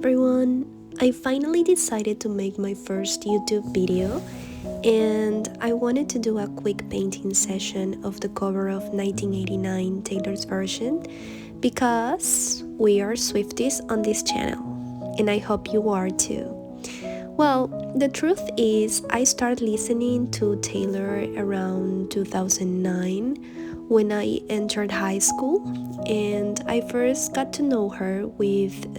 everyone! I finally decided to make my first YouTube video, and I wanted to do a quick painting session of the cover of 1989 Taylor's version because we are Swifties on this channel, and I hope you are too. Well, the truth is, I started listening to Taylor around 2009 when I entered high school, and I first got to know her with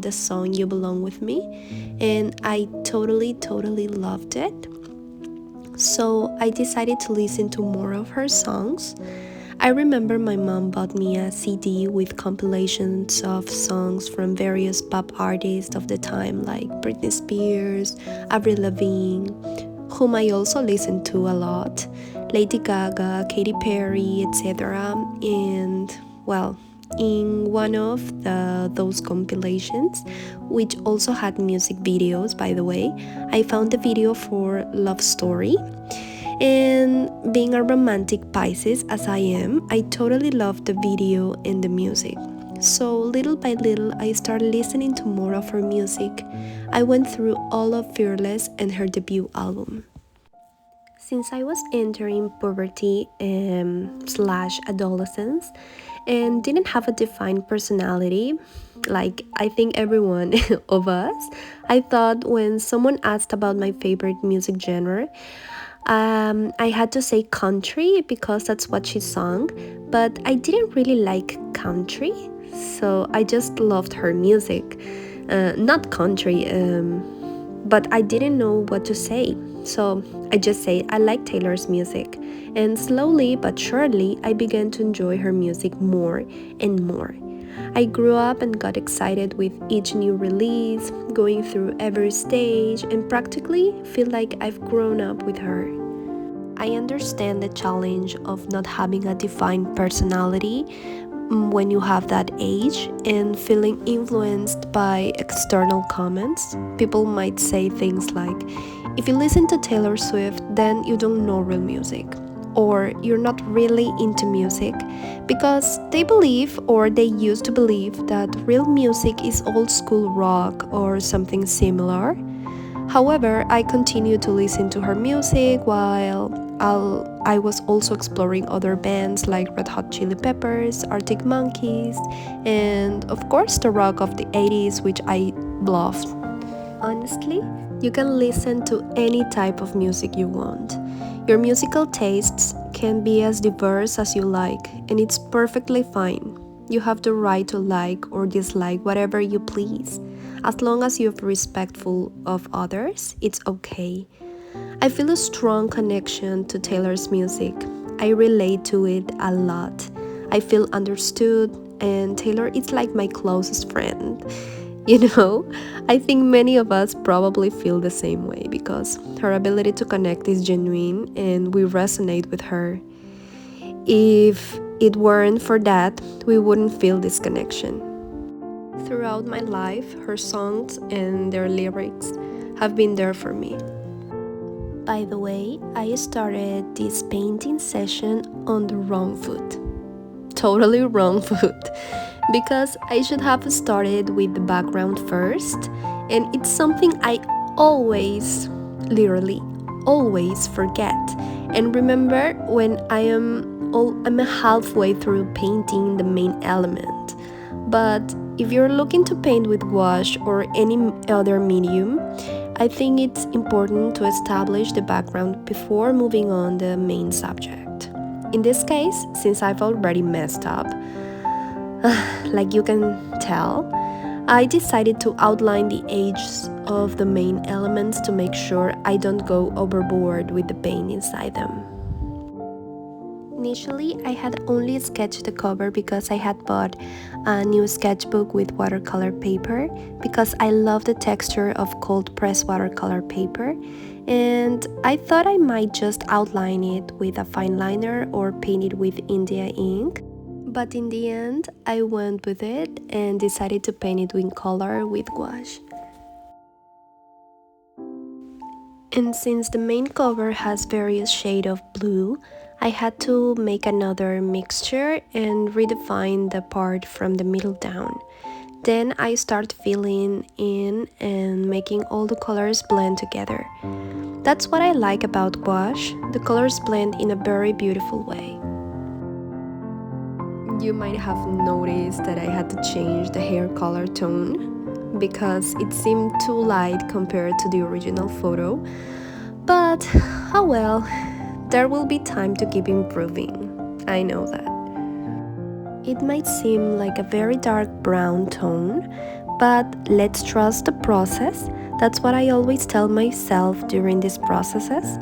the song You Belong With Me, and I totally loved it. So I decided to listen to more of her songs. I remember my mom bought me a CD with compilations of songs from various pop artists of the time like Britney Spears, Avril Lavigne, whom I also listened to a lot, Lady Gaga, Katy Perry, etc. And well, in one of those compilations, which also had music videos by the way, I found the video for Love Story. And being a romantic Pisces as I am, I totally loved the video and the music. So little by little, I started listening to more of her music. I went through all of Fearless and her debut album. Since I was entering puberty slash adolescence and didn't have a defined personality, like I think everyone of us, I thought when someone asked about my favorite music genre, I had to say country because that's what she sung, but I didn't really like country, so I just loved her music. Not country, but I didn't know what to say, so I just say I like Taylor's music. And slowly but surely, I began to enjoy her music more and more. I grew up and got excited with each new release, going through every stage, and practically feel like I've grown up with her. I understand the challenge of not having a defined personality when you have that age and feeling influenced by external comments. People might say things like, if you listen to Taylor Swift, then you don't know real music, or you're not really into music, because they believe, or they used to believe, that real music is old school rock or something similar. However, I continued to listen to her music while I was also exploring other bands like Red Hot Chili Peppers, Arctic Monkeys, and of course the rock of the 80s, which I loved. Honestly, you can listen to any type of music you want. Your musical tastes can be as diverse as you like, and it's perfectly fine. You have the right to like or dislike whatever you please. As long as you're respectful of others, it's okay. I feel a strong connection to Taylor's music. I relate to it a lot. I feel understood, and Taylor is like my closest friend. I think many of us probably feel the same way because her ability to connect is genuine and we resonate with her. If it weren't for that, we wouldn't feel this connection. Throughout my life, her songs and their lyrics have been there for me. By the way, I started this painting session on the wrong foot. Totally wrong foot. Because I should have started with the background first, and it's something I always, literally, always forget. And remember when I'm halfway through painting the main element. But if you're looking to paint with gouache or any other medium, I think it's important to establish the background before moving on the main subject. In this case, since I've already messed up, like you can tell, I decided to outline the edges of the main elements to make sure I don't go overboard with the paint inside them. Initially, I had only sketched the cover because I had bought a new sketchbook with watercolor paper because I love the texture of cold pressed watercolor paper, and I thought I might just outline it with a fine liner or paint it with India ink. But in the end, I went with it and decided to paint it in color with gouache. And since the main cover has various shades of blue, I had to make another mixture and redefine the part from the middle down. Then I start filling in and making all the colors blend together. That's what I like about gouache. The colors blend in a very beautiful way. You might have noticed that I had to change the hair color tone because it seemed too light compared to the original photo. But, oh well, there will be time to keep improving. I know that. It might seem like a very dark brown tone, but let's trust the process. That's what I always tell myself during these processes.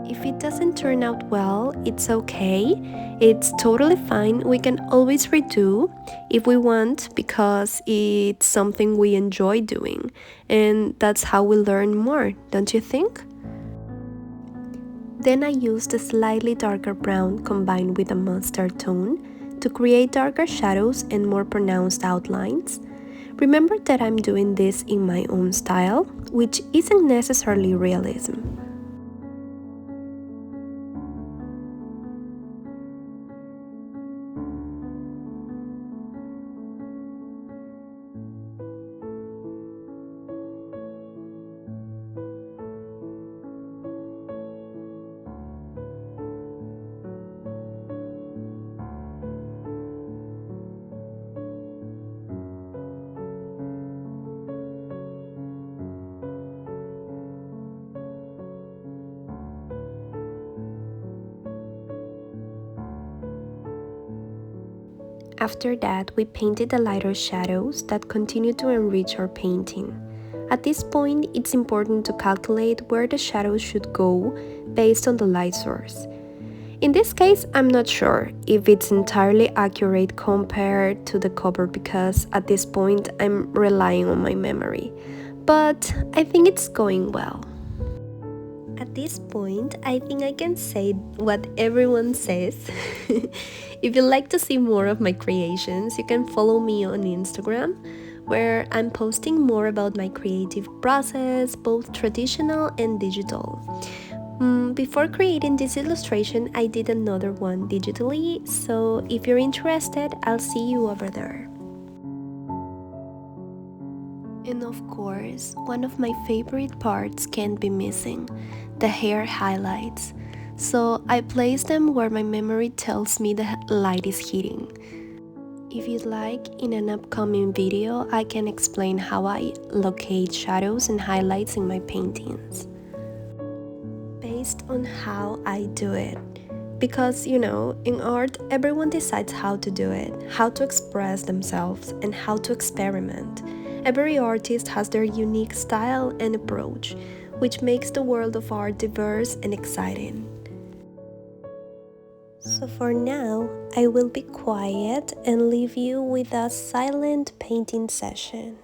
If it doesn't turn out well, it's okay. It's totally fine. We can always redo if we want because it's something we enjoy doing. And that's how we learn more, don't you think? Then I used a slightly darker brown combined with a mustard tone to create darker shadows and more pronounced outlines. Remember that I'm doing this in my own style, which isn't necessarily realism. After that, we painted the lighter shadows that continue to enrich our painting. At this point, it's important to calculate where the shadows should go based on the light source. In this case, I'm not sure if it's entirely accurate compared to the cover because at this point I'm relying on my memory, but I think it's going well. At this point, I think I can say what everyone says. If you'd like to see more of my creations, you can follow me on Instagram, where I'm posting more about my creative process, both traditional and digital. Before creating this illustration, I did another one digitally, so if you're interested, I'll see you over there. And of course, one of my favorite parts can't be missing, the hair highlights. So I place them where my memory tells me the light is hitting. If you'd like, in an upcoming video, I can explain how I locate shadows and highlights in my paintings based on how I do it. Because, in art, everyone decides how to do it, how to express themselves, and how to experiment. Every artist has their unique style and approach, which makes the world of art diverse and exciting. So for now, I will be quiet and leave you with a silent painting session.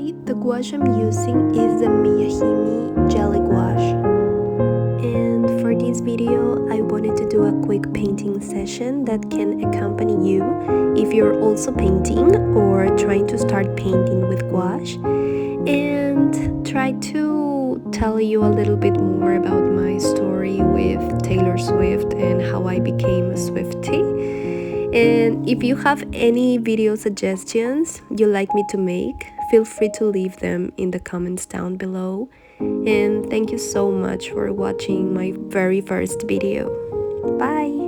Today, the gouache I'm using is the Miyahime Jelly Gouache. And for this video, I wanted to do a quick painting session that can accompany you if you're also painting or trying to start painting with gouache, and try to tell you a little bit more about my story with Taylor Swift and how I became a Swiftie. And if you have any video suggestions you'd like me to make, feel free to leave them in the comments down below. And thank you so much for watching my very first video. Bye!